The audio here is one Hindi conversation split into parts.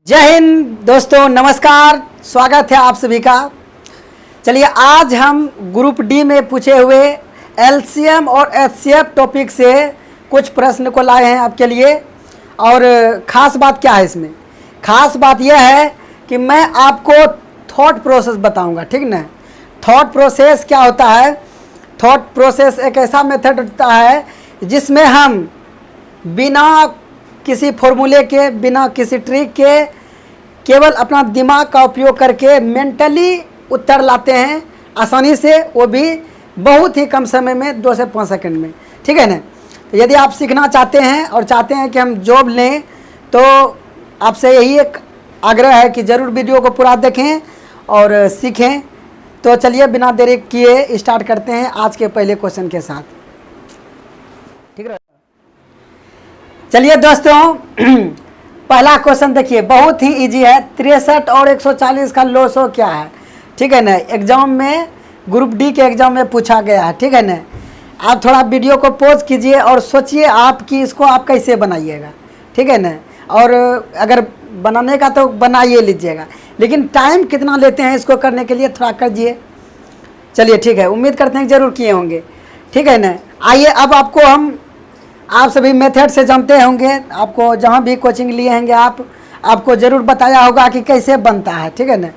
जय हिंद दोस्तों, नमस्कार। स्वागत है आप सभी का। चलिए, आज हम ग्रुप डी में पूछे हुए एलसीएम और एचसीएफ टॉपिक से कुछ प्रश्न को लाए हैं आपके लिए। और ख़ास बात क्या है इसमें? ख़ास बात यह है कि मैं आपको थॉट प्रोसेस बताऊंगा, ठीक ना। थॉट प्रोसेस क्या होता है? थॉट प्रोसेस एक ऐसा मेथड होता है जिसमें हम बिना किसी फॉर्मूले के, बिना किसी ट्रिक के, केवल अपना दिमाग का उपयोग करके मेंटली उत्तर लाते हैं आसानी से, वो भी बहुत ही कम समय में, 2 से 5 सेकंड में, ठीक है ना। तो यदि आप सीखना चाहते हैं और चाहते हैं कि हम जॉब लें, तो आपसे यही एक आग्रह है कि ज़रूर वीडियो को पूरा देखें और सीखें। तो चलिए, बिना देरी किए स्टार्ट करते हैं आज के पहले क्वेश्चन के साथ, ठीक है। चलिए दोस्तों, पहला क्वेश्चन देखिए, बहुत ही इजी है। 63 और 140 का लॉसो क्या है, ठीक है ना। एग्जाम में, ग्रुप डी के एग्जाम में पूछा गया है, ठीक है ना। आप थोड़ा वीडियो को पॉज कीजिए और सोचिए आप कि इसको आप कैसे बनाइएगा, ठीक है ना। और अगर बनाने का तो बनाइए लीजिएगा, लेकिन टाइम कितना लेते हैं इसको करने के लिए थोड़ा कीजिए। चलिए ठीक है, उम्मीद करते हैं ज़रूर किए होंगे, ठीक है ना। आइए, अब आपको आप सभी मेथड से जानते होंगे, आपको जहाँ भी कोचिंग लिए होंगे आपको ज़रूर बताया होगा कि कैसे बनता है, ठीक है ना।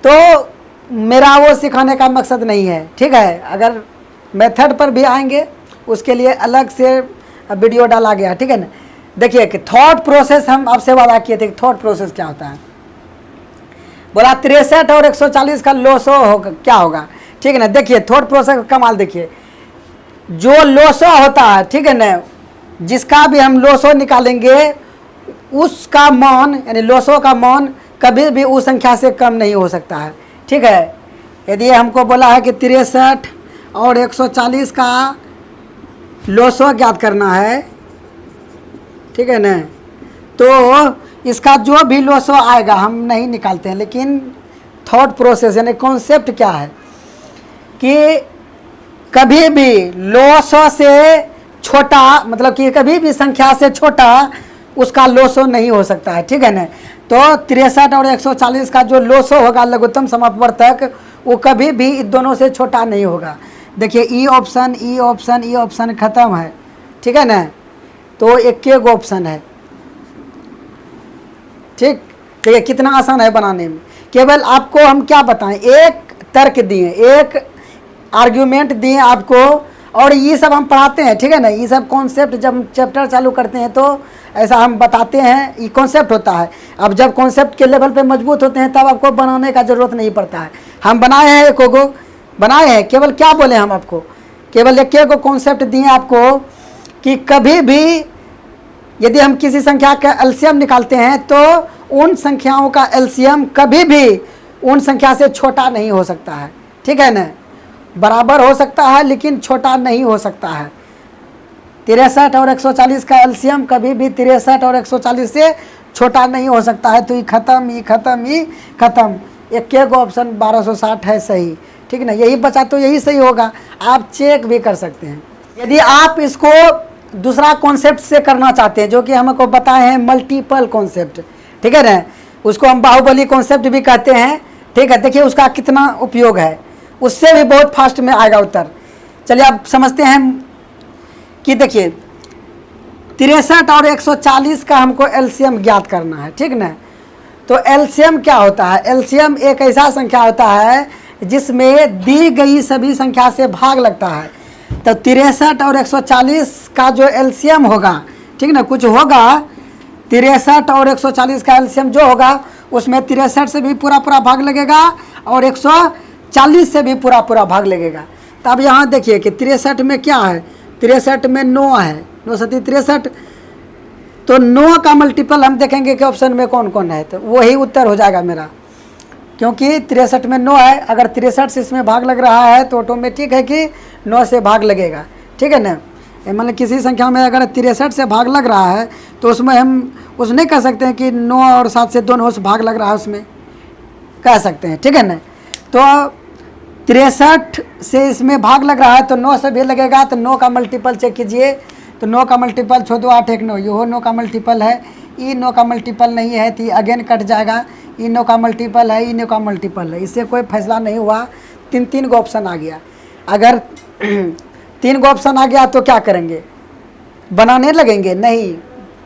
तो मेरा वो सिखाने का मकसद नहीं है, ठीक है। अगर मेथड पर भी आएंगे उसके लिए अलग से वीडियो डाला गया, ठीक है ना। देखिए कि थॉट प्रोसेस, हम आपसे वादा किए थे कि थॉट प्रोसेस क्या होता है। बोला 63 और 140 का लॉसो होगा, क्या होगा, ठीक है ना। देखिए थॉट प्रोसेस कमाल, देखिए जो लॉसो होता है, ठीक है ना, जिसका भी हम लॉसो निकालेंगे उसका मान, यानी लॉसो का मान कभी भी उस संख्या से कम नहीं हो सकता है, ठीक है। यदि हमको बोला है कि 63 और 140 का लॉसो ज्ञात करना है, ठीक है ना, तो इसका जो भी लॉसो आएगा हम नहीं निकालते हैं, लेकिन थॉट प्रोसेस यानी कॉन्सेप्ट क्या है कि कभी भी लॉसो से छोटा, मतलब कि कभी भी संख्या से छोटा उसका लॉसो नहीं हो सकता है, ठीक है ना। तो 63 और 140 का जो लॉसो होगा लघुत्तम समापवर्तक, वो कभी भी इन दोनों से छोटा नहीं होगा। देखिए ई ऑप्शन खत्म है, ठीक है ना। तो एक ऑप्शन है, ठीक। देखिए कितना आसान है बनाने में। केवल आपको हम क्या बताएं, एक तर्क दिए, एक आर्ग्यूमेंट दिए आपको, और ये सब हम पढ़ाते हैं, ठीक है ना। ये सब कॉन्सेप्ट जब चैप्टर चालू करते हैं तो ऐसा हम बताते हैं, ये कॉन्सेप्ट होता है। अब जब कॉन्सेप्ट के लेवल पे मजबूत होते हैं तब आपको बनाने का ज़रूरत नहीं पड़ता है। हम बनाए हैं, एक को बनाए हैं। केवल क्या बोले हम आपको, केवल एक कॉन्सेप्ट दिए आपको कि कभी भी यदि हम किसी संख्या का एलसीएम निकालते हैं तो उन संख्याओं का एलसीएम कभी भी उन संख्या से छोटा नहीं हो सकता है, ठीक है ना। बराबर हो सकता है लेकिन छोटा नहीं हो सकता है। 63 और 140 का एलसीएम कभी भी 63 और 140 से छोटा नहीं हो सकता है। तो ये खत्म। एक ऑप्शन 1260 है सही, ठीक है ना। यही बचा तो यही सही होगा, आप चेक भी कर सकते हैं। यदि आप इसको दूसरा कॉन्सेप्ट से करना चाहते हैं, जो कि हमको बताए हैं मल्टीपल कॉन्सेप्ट, ठीक है ना, उसको हम बाहुबली कॉन्सेप्ट भी कहते हैं, ठीक है। देखिए उसका कितना उपयोग है, उससे भी बहुत फास्ट में आएगा उत्तर। चलिए आप समझते हैं कि देखिए 63 और 140 का हमको एलसीएम ज्ञात करना है, ठीक ना। तो एलसीएम क्या होता है? एलसीएम एक ऐसा संख्या होता है जिसमें दी गई सभी संख्या से भाग लगता है। तो 63 और 140 का जो एलसीएम होगा, ठीक ना, कुछ होगा 63 और 140 का एलसीएम जो होगा उसमें 63 से भी पूरा भाग लगेगा और 140 से भी पूरा भाग लगेगा। तो अब यहाँ देखिए कि 63 में क्या है, 63 में 9 है, 9 सती 63। तो 9 का मल्टीपल हम देखेंगे कि ऑप्शन में कौन कौन है, तो वही उत्तर हो जाएगा मेरा, क्योंकि 63 में 9 है। अगर 63 से इसमें भाग लग रहा है तो ऑटोमेटिक है कि 9 से भाग लगेगा, ठीक है ना। मतलब किसी संख्या में अगर 63 से भाग लग रहा है तो उसमें हम नहीं कह सकते हैं कि 9 और 7 से दोनों से भाग लग रहा है, उसमें कह सकते हैं, ठीक है ना। तो 63 से इसमें भाग लग रहा है तो 9 से भी लगेगा। तो 9 का मल्टीपल चेक कीजिए, तो 9 का मल्टीपल 6 2 8 1 9, यो 9 का मल्टीपल है, ई नो का मल्टीपल नहीं है तो अगेन कट जाएगा, ई नो का मल्टीपल है, ई नो का मल्टीपल है, इससे कोई फैसला नहीं हुआ। तीन गो ऑप्शन आ गया। अगर 3 गो ऑप्शन आ गया तो क्या करेंगे, बनाने लगेंगे? नहीं,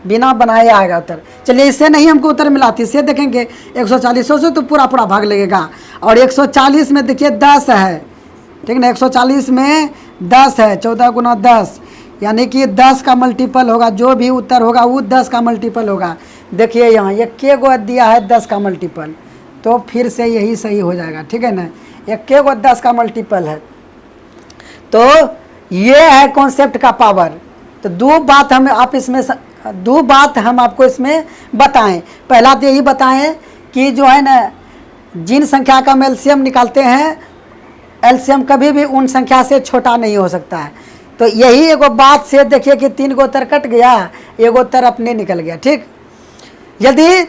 बिना बनाए आएगा उत्तर। चलिए इससे नहीं हमको उत्तर मिला, इससे देखेंगे 140 से तो पूरा भाग लगेगा। और 140 में देखिए 10 है, ठीक ना, 140 में 10 है, 14 गुना 10 यानी कि 10 का मल्टीपल होगा। जो भी उत्तर होगा वो 10 का मल्टीपल होगा। देखिए यहाँ एक गो दिया है 10 का मल्टीपल, तो फिर से यही सही हो जाएगा, ठीक है ना, एक गो 10 का मल्टीपल है। तो ये है कॉन्सेप्ट का पावर। तो दो बात हम आपको इसमें बताएं। पहला तो यही बताएं कि जो है ना, जिन संख्या का हम एलसीएम निकालते हैं, एलसीएम कभी भी उन संख्या से छोटा नहीं हो सकता है। तो यही एगो बात से देखिए कि 3 गो उत्तर कट गया, एगो उत्तर अपने निकल गया, ठीक। यदि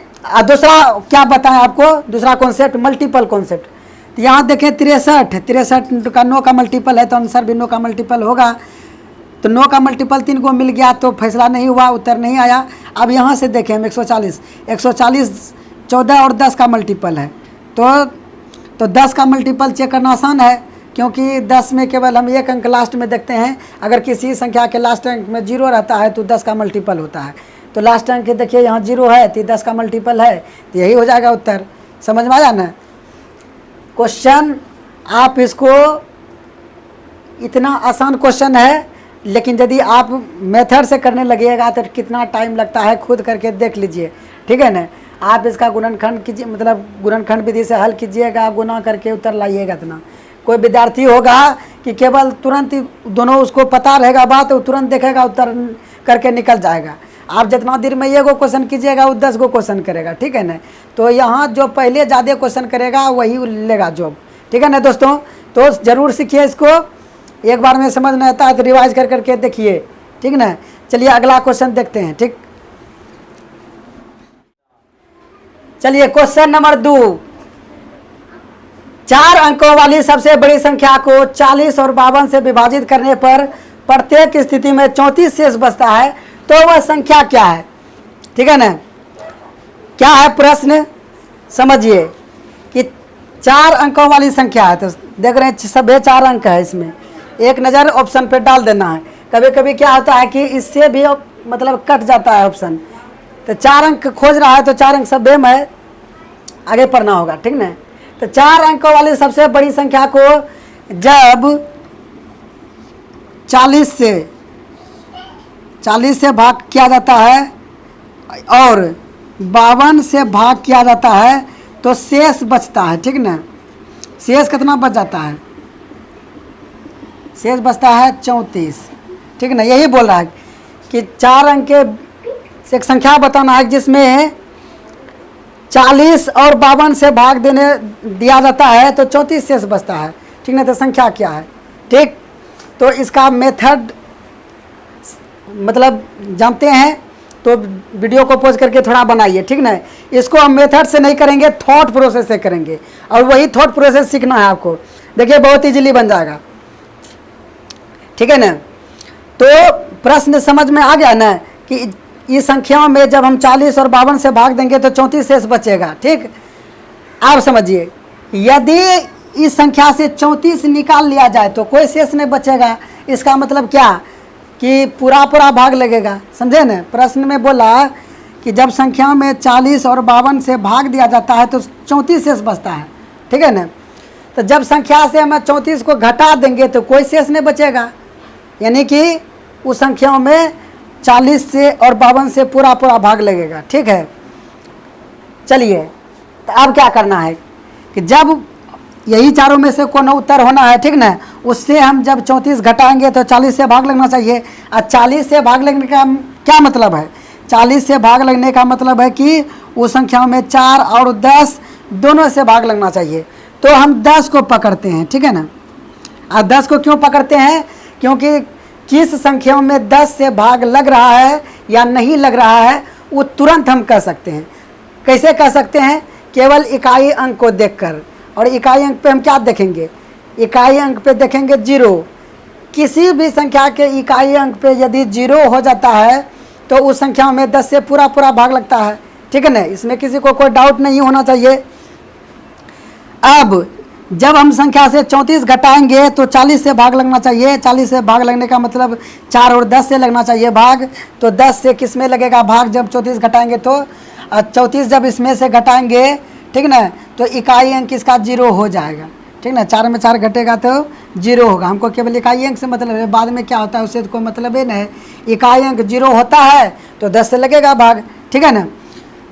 दूसरा क्या बताएं आपको, दूसरा कॉन्सेप्ट मल्टीपल कॉन्सेप्ट। तो यहाँ देखें 63 का 9 का मल्टीपल है, तो आंसर भी 9 का मल्टीपल होगा। तो 9 का मल्टीपल 3 को मिल गया, तो फैसला नहीं हुआ, उत्तर नहीं आया। अब यहाँ से देखें हम 140 14 और 10 का मल्टीपल है, तो 10 का मल्टीपल चेक करना आसान है, क्योंकि 10 में केवल हम एक अंक लास्ट में देखते हैं। अगर किसी संख्या के लास्ट अंक में 0 रहता है तो 10 का मल्टीपल होता है। तो लास्ट अंक देखिए यहाँ 0 है, तो 10 का मल्टीपल है, तो यही हो जाएगा उत्तर। समझ में आया ना क्वेश्चन? आप इसको, इतना आसान क्वेश्चन है, लेकिन यदि आप मेथड से करने लगिएगा तो कितना टाइम लगता है खुद करके देख लीजिए, ठीक है ना। आप इसका गुणनखंड कीजिए, मतलब गुणनखंड विधि से हल कीजिएगा, गुना करके उत्तर लाइएगा। इतना कोई विद्यार्थी होगा कि केवल तुरंत दोनों उसको पता रहेगा बात, तो तुरंत देखेगा उत्तर करके निकल जाएगा। आप जितना देर में ये गो क्वेश्चन कीजिएगा वो 10 गो क्वेश्चन करेगा, ठीक है ना। तो यहाँ जो पहले ज़्यादा क्वेश्चन करेगा वही लेगा जॉब, ठीक है ना दोस्तों। तो ज़रूर सीखिए इसको, एक बार में समझ नहीं आता है तो रिवाइज कर करके देखिए, ठीक ना। चलिए अगला क्वेश्चन देखते हैं, ठीक। चलिए क्वेश्चन नंबर 2, 4 अंकों वाली सबसे बड़ी संख्या को 40 और 52 से विभाजित करने पर प्रत्येक स्थिति में 34 शेष बचता है, तो वह संख्या क्या है, ठीक है ना। क्या है प्रश्न, समझिए कि 4 अंकों वाली संख्या है, तो देख रहे हैं सभी 4 अंक है, इसमें एक नज़र ऑप्शन पे डाल देना है। कभी कभी क्या होता है कि इससे भी मतलब कट जाता है ऑप्शन, तो 4 अंक खोज रहा है तो 4 अंक सब बेम है, आगे पढ़ना होगा, ठीक ना। तो 4 अंकों वाली सबसे बड़ी संख्या को जब 40 से भाग किया जाता है और 52 से भाग किया जाता है तो शेष बचता है, ठीक ना। शेष कितना बच जाता है, शेष बचता है 34, ठीक ना। यही बोल रहा है कि 4 अंक के एक संख्या बताना है जिसमें 40 और 52 से भाग दिया जाता है तो 34 शेष बचता है, ठीक ना। तो संख्या क्या है, ठीक। तो इसका मेथड मतलब जानते हैं तो वीडियो को पॉज करके थोड़ा बनाइए, ठीक ना। इसको हम मेथड से नहीं करेंगे, थॉट प्रोसेस से करेंगे, और वही थॉट प्रोसेस सीखना है आपको। देखिए बहुत इजीली बन जाएगा, ठीक है ना। तो प्रश्न समझ में आ गया ना कि इस संख्याओं में जब हम 40 और 52 से भाग देंगे तो 34 शेष बचेगा, ठीक। आप समझिए यदि इस संख्या से 34 निकाल लिया जाए तो कोई शेष नहीं बचेगा। इसका मतलब क्या कि पूरा भाग लगेगा, समझे ना। प्रश्न में बोला कि जब संख्या में 40 और 52 से भाग दिया जाता है तो 34 शेष बचता है, ठीक है ना। तो जब संख्या से हम 34 को घटा देंगे तो कोई शेष नहीं बचेगा, यानी कि उस संख्याओं में 40 से और 52 से पूरा भाग लगेगा, ठीक है। चलिए तो अब क्या करना है कि जब यही चारों में से कोनो उत्तर होना है, ठीक ना, उससे हम जब 34 घटाएंगे तो 40 से भाग लगना चाहिए। और 40 से भाग लगने का क्या मतलब है, 40 से भाग लगने का मतलब है कि उस संख्याओं में 4 और 10 दोनों से भाग लगना चाहिए। तो हम 10 को पकड़ते हैं, ठीक है ना। और 10 को क्यों पकड़ते हैं, क्योंकि किस संख्याओं में 10 से भाग लग रहा है या नहीं लग रहा है वो तुरंत हम कह सकते हैं। कैसे कह सकते हैं, केवल इकाई अंक को देखकर। और इकाई अंक पे हम क्या देखेंगे, इकाई अंक पे देखेंगे 0। किसी भी संख्या के इकाई अंक पे यदि 0 हो जाता है तो उस संख्या में 10 से पूरा पूरा भाग लगता है, ठीक है ना। इसमें किसी को कोई डाउट नहीं होना चाहिए। अब जब हम संख्या से 34 घटाएंगे तो 40 से भाग लगना चाहिए। 40 से भाग लगने का मतलब 4 और 10 से लगना चाहिए भाग। तो 10 से किस में लगेगा भाग जब 34 घटाएंगे तो 34 जब इसमें से घटाएंगे, ठीक ना, तो इकाई अंक इसका 0 हो जाएगा, ठीक ना। 4 में 4 घटेगा तो 0 होगा। हमको केवल इकाई अंक से मतलब है, बाद में क्या होता है उससे तो कोई मतलब ही नहीं। इकाई अंक 0 होता है तो 10 से लगेगा भाग, ठीक है ना।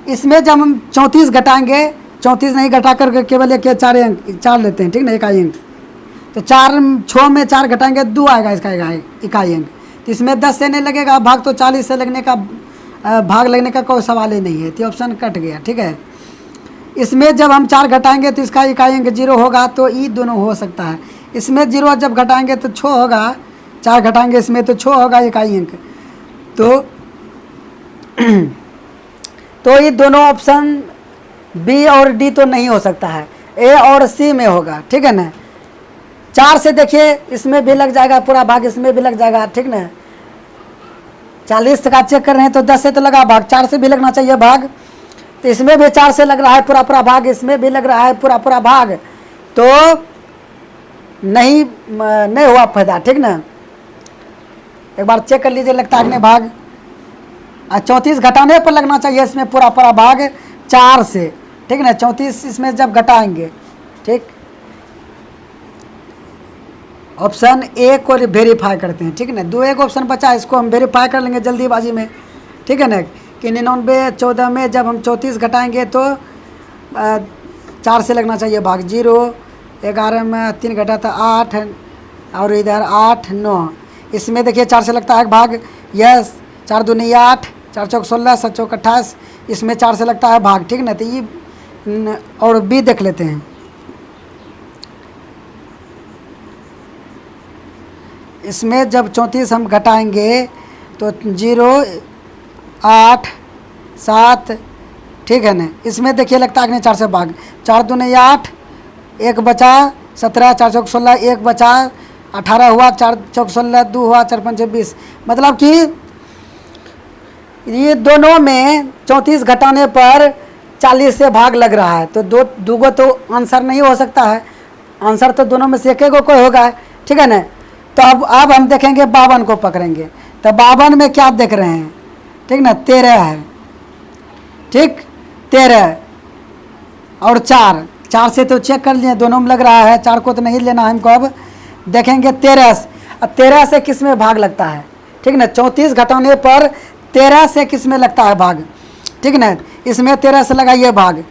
इसमें जब हम 34 घटाएंगे, 34 नहीं घटा कर केवल एक 4 अंक 4 लेते हैं, ठीक ना, इकाई अंक। तो 6 में 4 घटाएंगे 2 आएगा इसका इकाई अंक। तो इसमें 10 से नहीं लगेगा भाग, तो 40 से लगने का भाग लगने का कोई सवाल ही नहीं है, तो ऑप्शन कट गया, ठीक है। इसमें जब हम 4 घटाएंगे तो इसका इकाई अंक 0 होगा, तो ये दोनों हो सकता है। इसमें 0 जब घटाएंगे तो 6 होगा, 4 घटाएंगे इसमें तो 6 होगा इकाई अंक। तो ये दोनों ऑप्शन बी और डी तो नहीं हो सकता है, ए और सी में होगा, ठीक है ना। 4 से देखिए इसमें भी लग जाएगा पूरा भाग, इसमें भी लग जाएगा, ठीक ना। 40 का चेक कर रहे हैं तो 10 से तो लगा भाग, 4 से भी लगना चाहिए भाग। तो इसमें भी 4 से लग रहा है पूरा पूरा भाग, इसमें भी लग रहा है पूरा पूरा भाग, तो नहीं हुआ फायदा, ठीक ना। एक बार चेक कर लीजिए लगता है कि नहीं भाग। 34 घटाने पर लगना चाहिए इसमें पूरा पूरा भाग 4 से, ठीक ना। 34 इसमें जब घटाएंगे, ठीक। ऑप्शन ए को वेरीफाई करते हैं, ठीक है ना। 2 एक ऑप्शन बचा, इसको हम वेरीफाई कर लेंगे जल्दीबाजी में, ठीक है ना। कि 99 14 में जब हम 34 घटाएंगे तो 4 से लगना चाहिए भाग 0। 11 में 3 घटा था 8 और इधर 8 9। इसमें देखिए 4 से लगता है भाग, यस। 4 दूनी 8, 4 चौक 16, 7 चौक 28, इसमें 4 से लगता है भाग, ठीक ना। तो ये और बी देख लेते हैं। इसमें जब 34 हम घटाएंगे तो 0 8 7, ठीक है ना। इसमें देखिए लगता है कि नहीं 4 से भाग, 4 दूनी 8, 1 बचा 17, 4 चौक 16, 1 बचा 18 हुआ, 4 चौक 16, 2 हुआ, 4 पंचे 20। मतलब कि ये दोनों में 34 घटाने पर 40 से भाग लग रहा है, तो दो गो तो आंसर नहीं हो सकता है। आंसर तो दोनों में से एक गो कोई होगा, ठीक है ना। तो अब हम देखेंगे 52 को पकड़ेंगे। तो 52 में क्या देख रहे हैं, ठीक ना, 13 है, ठीक। 13 और 4 से तो चेक कर लिए दोनों में लग रहा है, 4 को तो नहीं लेना है हमको। अब देखेंगे 13 से किस में भाग लगता है, ठीक ना। 34 घटाने पर 13 से किस में लगता है भाग, ठीक ना। इसमें 13 से लगाइए भाग।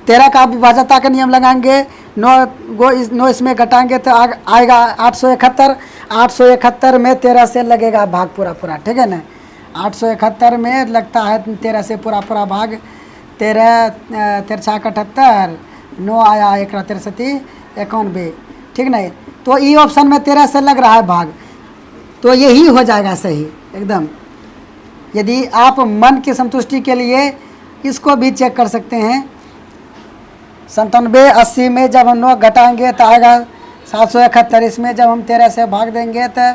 13 का विभाज्यता का नियम लगाएंगे, 9 इसमें घटाएंगे तो आएगा 871। 871 में 13 से लगेगा भाग पूरा पूरा, ठीक है ना। 871 में लगता है 13 से पूरा पूरा भाग। 13 13 78, 9 आया 1 63 91, ठीक ना। तो ई ऑप्शन में 13 से लग रहा है भाग, तो यही हो जाएगा सही एकदम। यदि आप मन की संतुष्टि के लिए इसको भी चेक कर सकते हैं। 97 80 में जब हम 9 घटाएंगे तो आएगा 771। इसमें जब हम 13 से भाग देंगे तो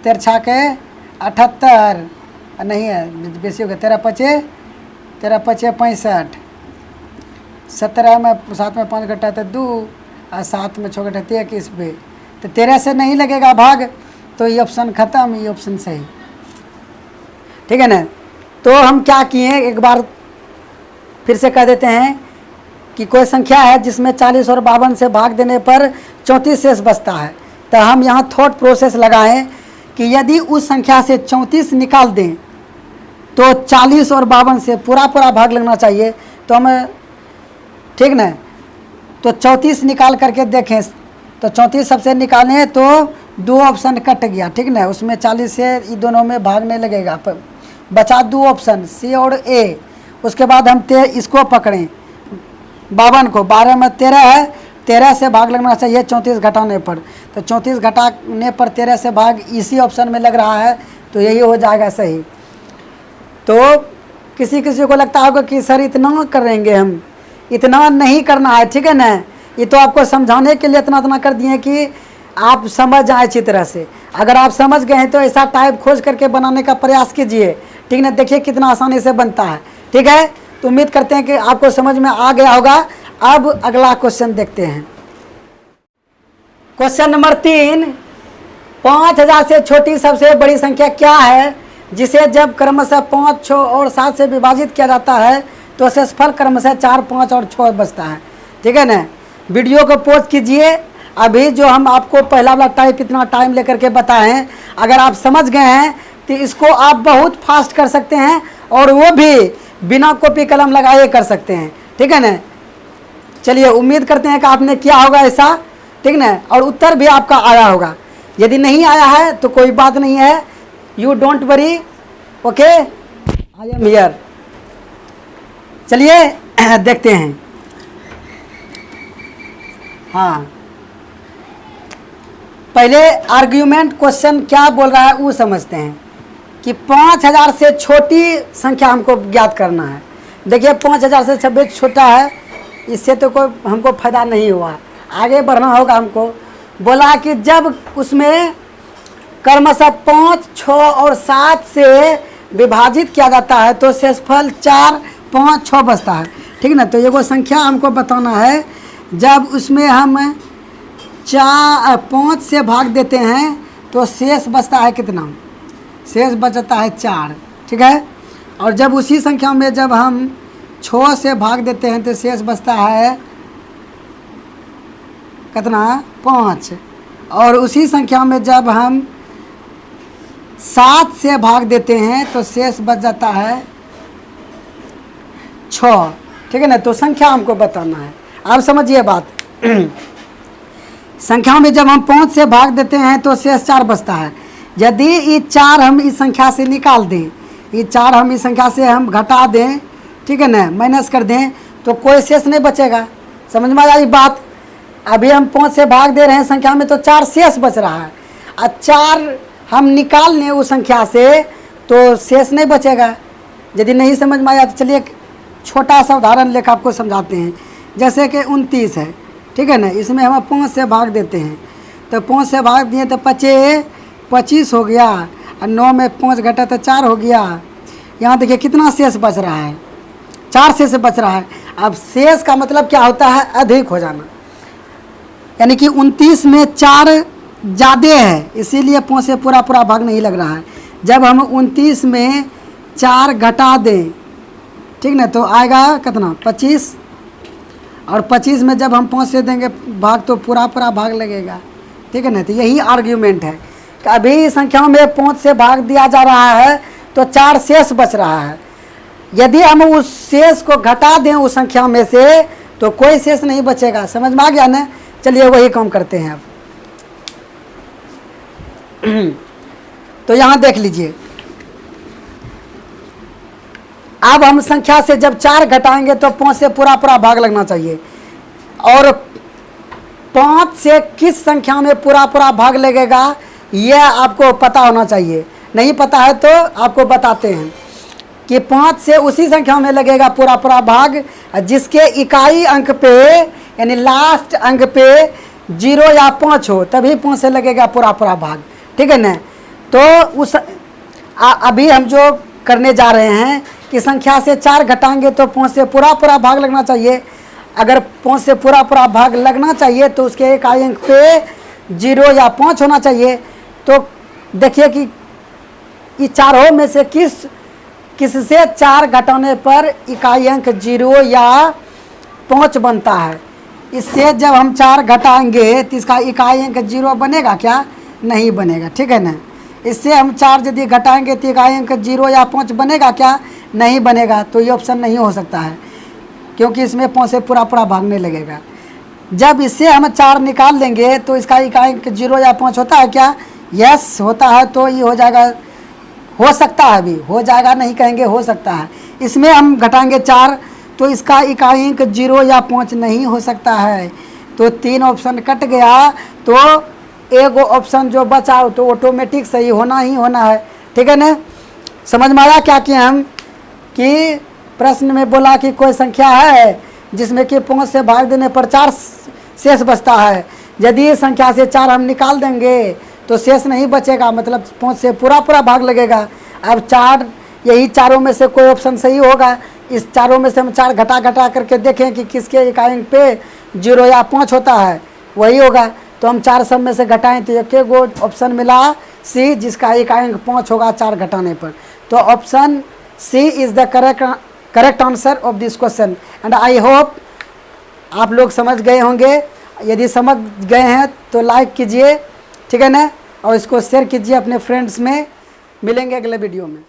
13 छाके 78 नहीं है, बेसी हो गया। 13 पचे 65। 17 में 7 में 5 घटा तो 2 और 7 में 6 घटा 21 पे, तो 13 से नहीं लगेगा भाग, तो ये ऑप्शन ख़त्म, ये ऑप्शन सही, ठीक है ना। तो हम क्या किए, एक बार फिर से कह देते हैं कि कोई संख्या है जिसमें 40 और 52 से भाग देने पर 34 शेष बचता है। तो हम यहाँ थॉट प्रोसेस लगाएं कि यदि उस संख्या से 34 निकाल दें तो 40 और 52 से पूरा पूरा भाग लगना चाहिए। तो हम, ठीक ना, तो 34 निकाल करके देखें तो 34 सबसे निकालें तो 2 ऑप्शन कट गया, ठीक ना। उसमें 40 से ये दोनों में भाग नहीं लगेगा, बचा 2 ऑप्शन सी और ए। उसके बाद हम इसको पकड़ें 52 को। 12 में 13 है, 13 से भाग लगना चाहिए 34 घटाने पर। तो 34 घटाने पर 13 से भाग इसी ऑप्शन में लग रहा है, तो यही हो जाएगा सही। तो किसी को लगता होगा कि सर इतना करेंगे हम, इतना नहीं करना है, ठीक है ना। ये तो आपको समझाने के लिए इतना कर दिए कि आप समझ जाए अच्छी तरह से। अगर आप समझ गए हैं तो ऐसा टाइप खोज करके बनाने का प्रयास कीजिए, ठीक ना। देखिए कितना आसानी से बनता है, ठीक है। तो उम्मीद करते हैं कि आपको समझ में आ गया होगा। अब अगला क्वेश्चन देखते हैं। क्वेश्चन नंबर 3, 5000 से छोटी सबसे बड़ी संख्या क्या है जिसे जब क्रमशः 5, 6 और 7 से विभाजित किया जाता है तो शेषफल क्रमशः 4, 5 और 6 बचता है, ठीक है ना। वीडियो को पॉज कीजिए। अभी जो हम आपको पहला वाला टाइप इतना टाइम लेकर के बताए हैं, अगर आप समझ गए हैं तो इसको आप बहुत फास्ट कर सकते हैं, और वो भी बिना कॉपी कलम लगाए कर सकते हैं, ठीक है ना। चलिए, उम्मीद करते हैं कि आपने किया होगा ऐसा, ठीक ना, और उत्तर भी आपका आया होगा। यदि नहीं आया है तो कोई बात नहीं है, you don't worry, okay, I am here. चलिए देखते हैं। हाँ, पहले आर्ग्यूमेंट क्वेश्चन क्या बोल रहा है वो समझते हैं कि 5000 से छोटी संख्या हमको ज्ञात करना है। देखिए 5000 से 26 छोटा है, इससे तो कोई हमको फायदा नहीं हुआ, आगे बढ़ना होगा हमको। बोला कि जब उसमें क्रमशः 5, 6 और 7 से विभाजित किया जाता है तो शेषफल 4, 5, 6 बचता है, ठीक ना। तो ये वो संख्या हमको बताना है जब उसमें हम 5 से भाग देते हैं तो शेष बचता है कितना, शेष बचता है 4, ठीक है। और जब उसी संख्या में जब हम 6 से भाग देते हैं तो शेष बचता है कितना, 5। और उसी संख्या में जब हम 7 से भाग देते हैं तो शेष बच जाता है 6, ठीक है ना। तो संख्या हमको बताना है, आप समझिए बात। संख्या में जब हम 5 से भाग देते हैं तो शेष 4 बचता है। यदि ये 4 हम इस संख्या से निकाल दें, ये 4 हम इस संख्या से हम घटा दें, ठीक है ना, माइनस कर दें, तो कोई शेष नहीं बचेगा। समझ में आई बात। अभी हम 5 से भाग दे रहे हैं संख्या में तो 4 शेष बच रहा है, और 4 हम निकाल लें उस संख्या से तो शेष नहीं बचेगा। यदि नहीं समझ में आया तो चलिए एक छोटा सा उदाहरण लेकर आपको समझाते हैं। जैसे कि 29 है, ठीक है ना, इसमें हम 5 से भाग देते हैं तो 5 से भाग दिए तो 25 हो गया, और 9 में 5 घटा तो 4 हो गया। यहाँ देखिए कितना शेष बच रहा है, 4 शेष बच रहा है। अब शेष का मतलब क्या होता है, अधिक हो जाना, यानी कि 29 में 4 ज़्यादा है, इसीलिए 5 से पूरा भाग नहीं लग रहा है। जब हम 29 में 4 घटा दें, ठीक ना, तो आएगा कितना, 25। और 25 में जब हम 5 से देंगे भाग तो पूरा भाग लगेगा, ठीक है ना। तो यही आर्ग्यूमेंट है कि अभी संख्याओं में 5 से भाग दिया जा रहा है तो 4 शेष बच रहा है। यदि हम उस शेष को घटा दें उस संख्या में से तो कोई शेष नहीं बचेगा। समझ में आ गया ना। चलिए वही काम करते हैं अब। तो यहाँ देख लीजिए, अब हम संख्या से जब 4 घटाएंगे तो 5 से पूरा भाग लगना चाहिए, और 5 से किस संख्या में पूरा भाग लगेगा यह आपको पता होना चाहिए। नहीं पता है तो आपको बताते हैं कि 5 से उसी संख्या में लगेगा पूरा भाग जिसके इकाई अंक पे, यानी लास्ट अंक पे 0 या 5 हो, तभी 5 से लगेगा पूरा भाग, ठीक है ना। तो उस अभी हम जो करने जा रहे हैं कि संख्या से 4 घटाएंगे तो 5 से पूरा भाग लगना चाहिए। अगर 5 से पूरा भाग लगना चाहिए तो उसके इकाई अंक पे 0 या 5 होना चाहिए। तो देखिए कि ये चारों में से किससे 4 घटाने पर इकाई अंक 0 या 5 बनता है। इससे जब हम 4 घटाएंगे तो इसका इकाई अंक 0 बनेगा क्या, नहीं बनेगा, ठीक है ना। इससे हम 4 यदि घटाएंगे तो इकाई अंक 0 या 5 बनेगा क्या, नहीं बनेगा। तो ये ऑप्शन नहीं हो सकता है क्योंकि इसमें 5 से पूरा भाग नहीं लगेगा। जब इससे हम 4 निकाल लेंगे तो इसका इकाई अंक 0 या 5 होता है क्या, यस होता है। तो ये हो जाएगा, हो सकता है, अभी हो जाएगा नहीं कहेंगे, हो सकता है। इसमें हम घटाएंगे 4 तो इसका इकाई अंक 0 या 5 नहीं हो सकता है। तो 3 ऑप्शन कट गया, तो एक ऑप्शन जो बचा तो ऑटोमेटिक सही होना ही होना है, ठीक है ना। समझ में आया क्या किया हम कि प्रश्न में बोला कि कोई संख्या है जिसमें कि 5 से भाग देने पर 4 शेष बचता है। यदि इस संख्या से 4 हम निकाल देंगे तो शेष नहीं बचेगा, मतलब 5 से पूरा भाग लगेगा। अब 4 यही चारों में से कोई ऑप्शन सही होगा। इस चारों में से हम 4 घटा घटा करके देखें कि किसके इकाई अंक पे 0 या 5 होता है, वही होगा। तो हम 4 सब में से घटाएं तो एक गो ऑप्शन मिला सी, जिसका इकाई अंक 5 होगा 4 घटाने पर। तो option C is the correct answer of this question. And I hope आप लोग समझ गए होंगे। यदि समझ गए हैं तो लाइक कीजिए, ठीक है ना, और इसको शेयर कीजिए अपने फ्रेंड्स में। मिलेंगे अगले वीडियो में।